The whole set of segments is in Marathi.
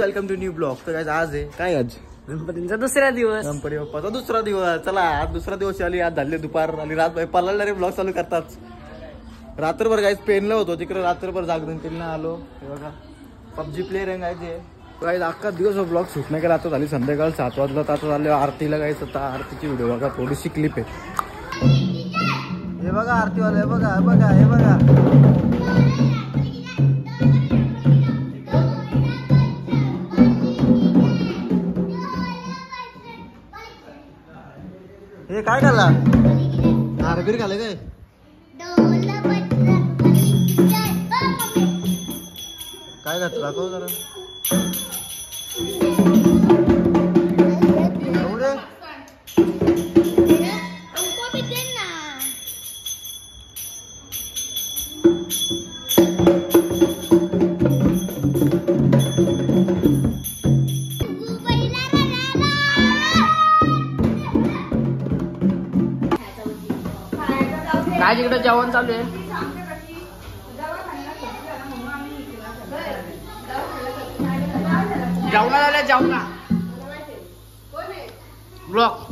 Welcome to new blog. तर काय आज आहे काय आज गणपतींचा दुसरा दिवस. गणपती बाप्पाचा दुसरा दिवस. चला आज दुसरा दिवस आली. आज झाले दुपार आणि रात पल्लाडणारे ब्लॉग चालू करतात. रात्रभर गाईज पेनला होतो तिकडे रात्रभर जागरण केलं आलो. हे बघा पबजी प्लेअर आहे गायचे गाईज. अख्खा दिवस ब्लॉग शूट नाही केला. आता झाली संध्याकाळ 7 वाजला. आता झाले आरतीला गायचं. आता आरतीची व्हिडिओ बघा थोडीशी क्लिप आहे. हे बघा आरतीवाला. हे बघा हे बघा हे बघा हे काय घाला हारबीर घाले काय काय घात दाखव जरा. आज इकडे जेवण चालू आहे. जेवणा झाल्या जेवणा ब्लॉक.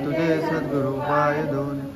तुझे सद्गुरु पाय दोन